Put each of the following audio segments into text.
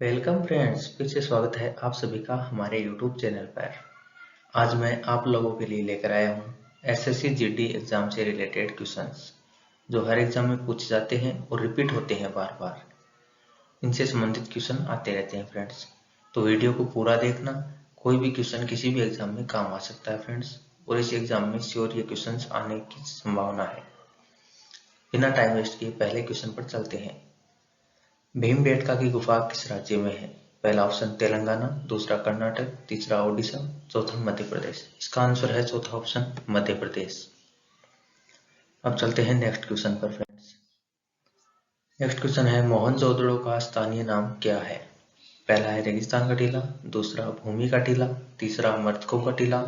Welcome friends, फिर से स्वागत है आप सभी का हमारे YouTube चैनल पर। आज मैं आप लोगों के लिए लेकर आया हूँ एसएससी जीडी एग्जाम से रिलेटेड क्वेश्चंस जो हर एग्जाम में पूछे जाते हैं और रिपीट होते हैं बार बार। इनसे संबंधित क्वेश्चन आते रहते हैं फ्रेंड्स, तो वीडियो को पूरा देखना। कोई भी क्वेश्चन किसी भी एग्जाम में काम आ सकता है फ्रेंड्स, और इस एग्जाम में श्योर ये क्वेश्चन आने की संभावना है। बिना टाइम वेस्ट किए पहले क्वेश्चन पर चलते हैं। भीमबेटका की गुफा किस राज्य में है? पहला ऑप्शन तेलंगाना, दूसरा कर्नाटक, तीसरा ओडिशा, चौथा मध्य प्रदेश। इसका आंसर है चौथा ऑप्शन मध्य प्रदेश। अब चलते हैं नेक्स्ट क्वेश्चन पर फ्रेंड्स। नेक्स्ट क्वेश्चन है मोहनजोदड़ो का स्थानीय नाम क्या है? पहला है रेगिस्तान का टीला, दूसरा भूमि का टीला, तीसरा मृतकों का टीला,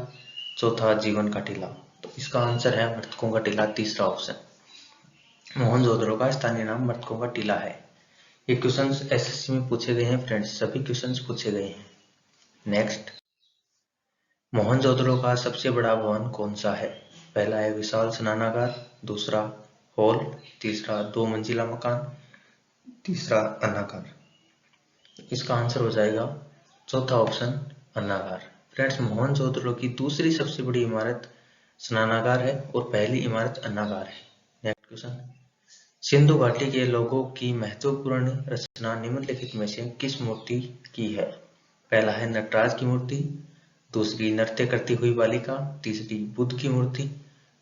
चौथा जीवन का टीला। तो इसका आंसर है मृतकों का टीला, तीसरा ऑप्शन। मोहनजोदड़ो का स्थानीय नाम मृतकों का टीला है। ये क्वेश्चंस एसएससी में पूछे गए हैं फ्रेंड्स, सभी क्वेश्चंस पूछे गए हैं। नेक्स्ट, मोहनजोदड़ो का सबसे बड़ा भवन कौन सा है? पहला है विशाल स्नानागार, दूसरा हॉल, तीसरा 2 मंजिला मकान, तीसरा अन्नागार। इसका आंसर हो जाएगा चौथा ऑप्शन अन्नागार। फ्रेंड्स, मोहनजोदड़ो की दूसरी सबसे बड़ी इमारत स्नानागार है और पहली इमारत अन्नागार है। नेक्स्ट क्वेश्चन, सिंधु घाटी के लोगों की महत्वपूर्ण रचना निम्नलिखित में से किस मूर्ति की है? पहला है नटराज की मूर्ति, दूसरी नृत्य करती हुई बालिका, तीसरी बुद्ध की मूर्ति,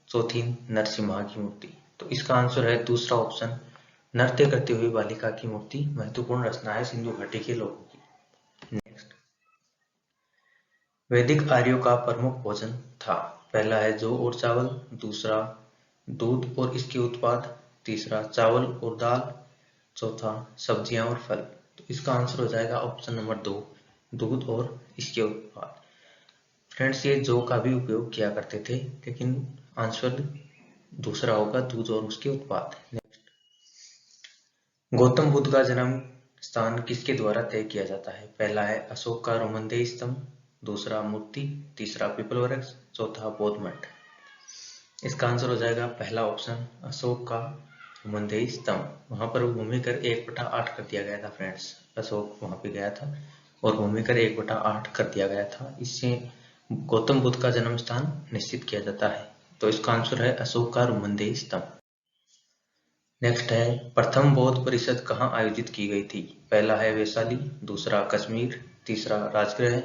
चौथी नरसिम्हा की मूर्ति। तो इसका आंसर है दूसरा ऑप्शन नृत्य करती हुई बालिका की मूर्ति महत्वपूर्ण रचना है सिंधु घाटी के लोगों की। नेक्स्ट, वैदिक आर्यों का प्रमुख भोजन था। पहला है जौ और चावल, दूसरा दूध और इसके उत्पाद, तीसरा चावल और दाल, चौथा सब्जियां और फल। तो इसका आंसर हो जाएगा ऑप्शन नंबर 2, दूध और इसके उत्पाद। फ्रेंड्स, ये जौ का भी उपयोग किया करते थे, लेकिन आंसर दूसरा होगा, दूध और उसके उत्पाद। नेक्स्ट, गौतम बुद्ध का जन्म स्थान किसके द्वारा तय किया जाता है? पहला है अशोक का रोमनदेह स्तंभ, दूसरा मूर्ति, तीसरा पीपल वृक्ष, चौथा बौद्ध मठ। इसका आंसर हो जाएगा पहला ऑप्शन अशोक का रोमनदेह स्तंभ। वहां पर भूमिकर 1/8 कर दिया गया था फ्रेंड्स। अशोक वहां पे गया था और भूमिकर 1/8 कर दिया गया था। इससे गौतम बुद्ध का जन्म स्थान निश्चित किया जाता है। तो इसका आंसर है अशोक का रोमनदेह स्तंभ। नेक्स्ट है प्रथम बौद्ध परिषद कहाँ आयोजित की गई थी? पहला है वैशाली, दूसरा कश्मीर, तीसरा राजगृह,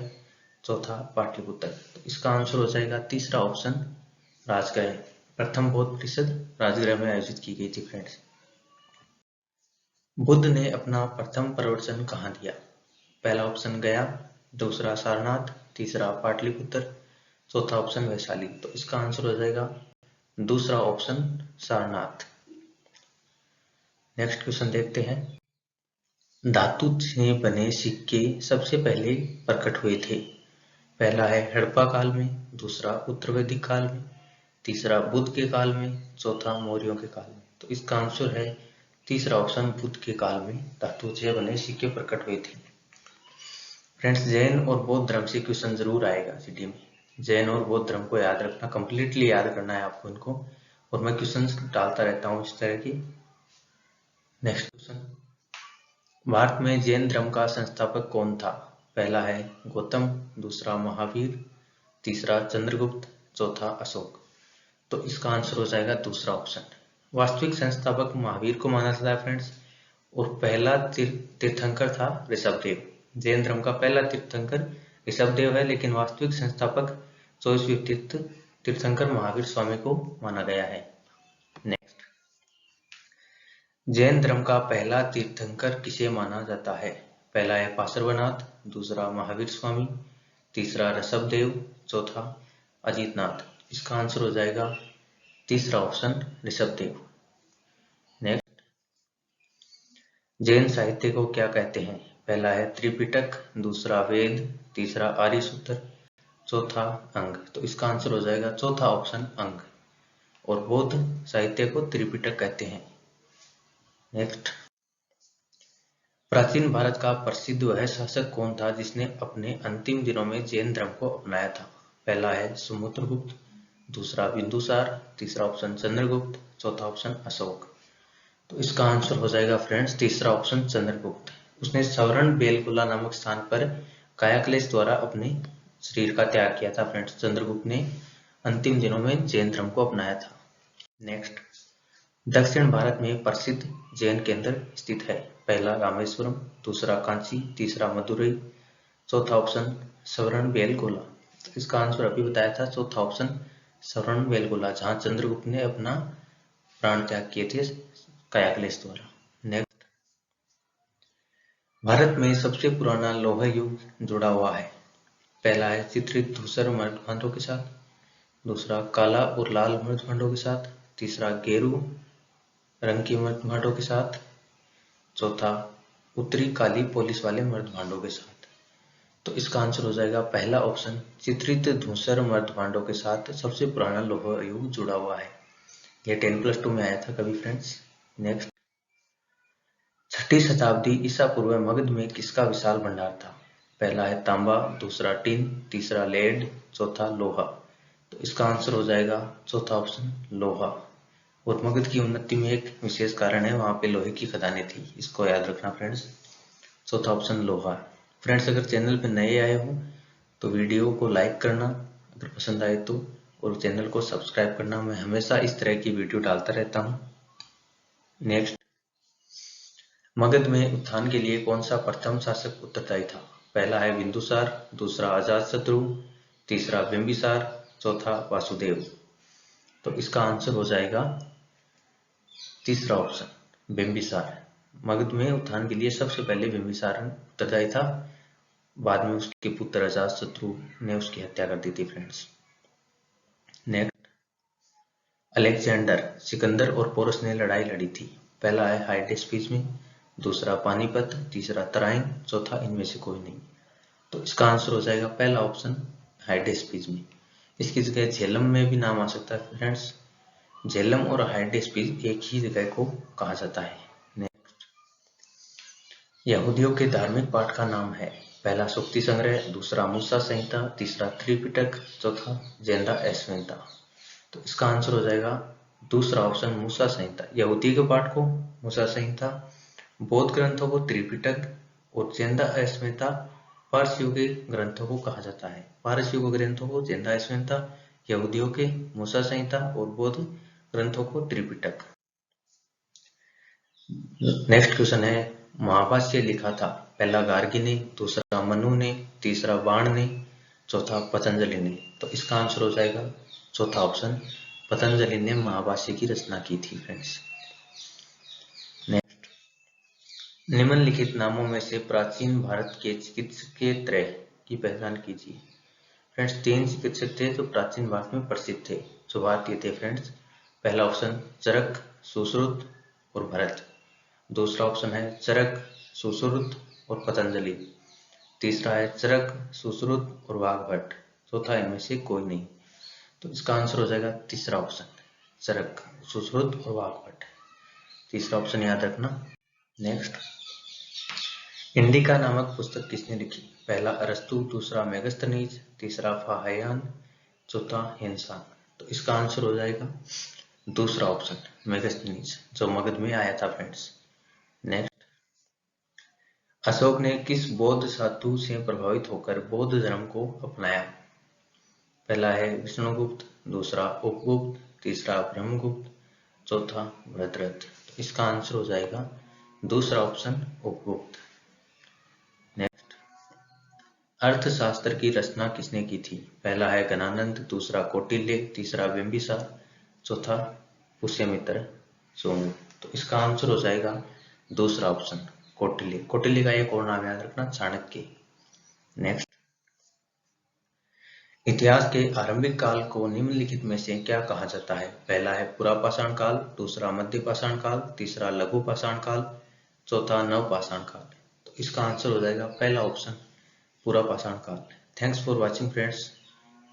चौथा पाटलिपुत्र। तो इसका आंसर हो जाएगा तीसरा ऑप्शन राजगृह। प्रथम बौद्ध परिषद राजगृह में आयोजित की गई थी फ्रेंड्स। बुद्ध ने अपना प्रथम प्रवचन कहाँ दिया? पहला ऑप्शन गया, दूसरा सारनाथ, तीसरा पाटलिपुत्र, चौथा ऑप्शन वैशाली। तो इसका आंसर हो जाएगा दूसरा ऑप्शन सारनाथ। नेक्स्ट क्वेश्चन देखते हैं। धातु से बने सिक्के सबसे पहले प्रकट हुए थे। पहला है हड़प्पा काल में, दूसरा उत्तर वैदिक काल में, तीसरा बुद्ध के काल में, चौथा मौर्यों के काल में। तो इसका आंसर है तीसरा ऑप्शन बुद्ध के काल में धातु से बने सिक्के प्रकट हुए थे। फ्रेंड्स, जैन और बौद्ध धर्म से क्वेश्चन जरूर आएगा सिटी में। जैन और बौद्ध धर्म को याद रखना, कंप्लीटली याद करना है आपको इनको, और मैं क्वेश्चन डालता रहता हूँ इस तरह की। नेक्स्ट क्वेश्चन, भारत में जैन धर्म का संस्थापक कौन था? पहला है गौतम, दूसरा महावीर, तीसरा चंद्रगुप्त, चौथा अशोक। तो इसका आंसर हो जाएगा दूसरा ऑप्शन। वास्तविक संस्थापक महावीर को माना जाता है फ्रेंड्स, और पहला तीर्थंकर था ऋषभदेव। जैन धर्म का पहला तीर्थंकर ऋषभदेव है, लेकिन वास्तविक संस्थापक 24वें तीर्थंकर महावीर स्वामी को माना गया है। नेक्स्ट, जैन धर्म का पहला तीर्थंकर किसे माना जाता है? पहला है पार्श्वनाथ, दूसरा महावीर स्वामी, तीसरा ऋषभदेव, चौथा अजितनाथ। इसका आंसर हो जाएगा तीसरा ऑप्शन ऋषभदेव। नेक्स्ट, जैन साहित्य को क्या कहते हैं? पहला है त्रिपिटक, दूसरा वेद, तीसरा आर्य सूत्र, चौथा अंग। तो इसका आंसर हो जाएगा चौथा ऑप्शन अंग, और बौद्ध साहित्य को त्रिपिटक कहते हैं। नेक्स्ट, प्राचीन भारत का प्रसिद्ध वह शासक कौन था जिसने अपने अंतिम दिनों में जैन धर्म को अपनाया था? पहला है समुद्रगुप्त, दूसरा बिंदुसार, तीसरा ऑप्शन चंद्रगुप्त, चौथा ऑप्शन अशोक। तो इसका आंसर हो जाएगा फ्रेंड्स तीसरा ऑप्शन चंद्रगुप्त। उसने सवर्ण बेलगोला नामक स्थान पर कायाक्लेश द्वारा अपने शरीर का त्याग किया था फ्रेंड्स। चंद्रगुप्त ने अंतिम दिनों में जैन धर्म को अपनाया था। नेक्स्ट, दक्षिण भारत में प्रसिद्ध जैन केंद्र स्थित है। पहला रामेश्वरम, दूसरा कांची, तीसरा मदुरई, चौथा ऑप्शन सवर्ण बेलगोला। तो इसका आंसर अभी बताया था, चौथा ऑप्शन सवर्ण बेलगोला, जहां चंद्रगुप्त ने अपना प्राण त्याग किए थे कायाक्लेश द्वारा। नेक्स्ट, भारत में सबसे पुराना लौह युग जुड़ा हुआ है। पहला है चित्रित धूसर मृदखंडों के साथ, दूसरा काला और लाल मृदखंडों के साथ, तीसरा गेरू रंग की मृदखंडों के साथ, चौथा उत्तरी काली पॉलिश वाले मृदखंडों के साथ। तो इसका आंसर हो जाएगा पहला ऑप्शन चित्रित धूसर मृदखंडों के साथ सबसे पुराना लौह युग जुड़ा हुआ है। यह 10+2 में आया था कभी फ्रेंड्स। नेक्स्ट, 6ठी शताब्दी ईसा पूर्व मगध में किसका विशाल भंडार था। पहला है तांबा, दूसरा टिन, तीसरा लेड, चौथा लोहा। तो इसका आंसर हो जाएगा चौथा ऑप्शन लोहा। और मगध की उन्नति में एक विशेष कारण है, वहां पे लोहे की खदानें थी, इसको याद रखना फ्रेंड्स। चौथा ऑप्शन लोहा। फ्रेंड्स, अगर चैनल पे नए आए हो तो वीडियो को लाइक करना अगर पसंद आए तो, और चैनल को सब्सक्राइब करना। मैं हमेशा इस तरह की वीडियो डालता रहता हूँ। नेक्स्ट, मगध में उत्थान के लिए कौन सा प्रथम शासक उत्तरदायी था। पहला है बिंदुसार, दूसरा अजातशत्रु, तीसरा बिंबिसार, चौथा वासुदेव। तो इसका आंसर हो जाएगा तीसरा ऑप्शन बिंबिसार। मगध में उत्थान के लिए सबसे पहले बिंबिसार उत्तरदायी था, बाद में उसके पुत्र अजातशत्रु ने उसकी हत्या कर दी थी फ्रेंड्स। नेक्स्ट, अलेक्जेंडर, सिकंदर और पोरस ने लड़ाई लड़ी थी। पहला है हाइडेस्पिस में, दूसरा पानीपत, तीसरा तराइन, चौथा इनमें से कोई नहीं। तो इसका आंसर हो जाएगा पहला ऑप्शन हाइडेस्पिस में। इसकी जगह झेलम में भी नाम आ सकता है फ्रेंड्स। झेलम और हाइडेस्पिस एक ही जगह को कहा जाता है। नेक्स्ट, यहूदियों के धार्मिक पाठ का नाम है। पहला सुक्ति संग्रह, दूसरा मूसा संहिता, तीसरा त्रिपिटक, चौथा जेंदा एस्वेंता। तो इसका आंसर हो जाएगा दूसरा ऑप्शन मूसा संहिता। यहूदी के पाठ को मूसा संहिता, बौद्ध ग्रंथों को त्रिपिटक और जेंदा एस्वेंता पारसियों के ग्रंथों को कहा जाता है। पारसियों के ग्रंथों को जेंदा एस्वेंता, यहूदियों के मूसा संहिता और बौद्ध ग्रंथों को त्रिपिटक। नेक्स्ट क्वेश्चन है, महाभाष्य लिखा था। पहला गार्गी ने, दूसरा मनु ने, तीसरा बाण ने, चौथा पतंजलि ने। तो इसका आंसर हो जाएगा चौथा ऑप्शन पतंजलि ने महाभाष्य की रचना की थी फ्रेंड्स। नेक्स्ट, निम्नलिखित नामों में से प्राचीन भारत के चिकित्सकीय त्रय की पहचान कीजिए। फ्रेंड्स, 3 चिकित्सक थे जो प्राचीन भारत में प्रसिद्ध थे, जो भारतीय थे फ्रेंड्स। पहला ऑप्शन चरक, सुश्रुत और भरत, दूसरा ऑप्शन है चरक, सुश्रुत और पतंजलि, तीसरा है चरक, सुश्रुत और वाघभट्ट, चौथा इनमें से कोई नहीं। तो इसका आंसर हो जाएगा तीसरा ऑप्शन चरक, सुश्रुत और वाघभट्ट। तीसरा ऑप्शन याद रखना। नेक्स्ट, इंडिका नामक पुस्तक किसने लिखी। पहला अरस्तु, दूसरा मेगस्थनीज, तीसरा फाहियान, चौथा हिंसा। तो इसका आंसर हो जाएगा दूसरा ऑप्शन मेगस्थनीज, जो मगध में आया था फ्रेंड्स। नेक्स्ट, अशोक ने किस बौद्ध साधु से प्रभावित होकर बौद्ध धर्म को अपनाया। पहला है विष्णुगुप्त, दूसरा उपगुप्त, तीसरा ब्रह्मगुप्त, चौथा भद्रथ। तो इसका आंसर हो जाएगा दूसरा ऑप्शन उपगुप्त। नेक्स्ट, अर्थशास्त्र की रचना किसने की थी। पहला है गणानंद, दूसरा कौटिल्य, तीसरा बिंबिसार, चौथा पुष्यमित्र सोंग। तो इसका आंसर हो जाएगा दूसरा ऑप्शन कौटिल्य। कौटिल्य का एक और नाम याद रखना, चाणक्य। नेक्स्ट, इतिहास के आरंभिक काल को निम्नलिखित में से क्या कहा जाता है। पहला है पुरापाषाण काल, दूसरा मध्य पाषाण काल, तीसरा लघु पाषाण काल, चौथा नवपाषाण काल। तो इसका आंसर हो जाएगा पहला ऑप्शन पुरापाषाण काल। Thanks for watching friends.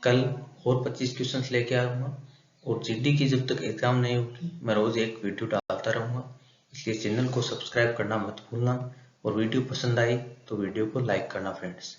कल और 25 क्वेश्चंस लेके आऊंगा, और जीडी की जब तक एग्जाम नहीं होगी मैं रोज एक वीडियो डालता रहूंगा, इसलिए चैनल को सब्सक्राइब करना मत भूलना। और वीडियो पसंद आई तो वीडियो को लाइक करना फ्रेंड्स।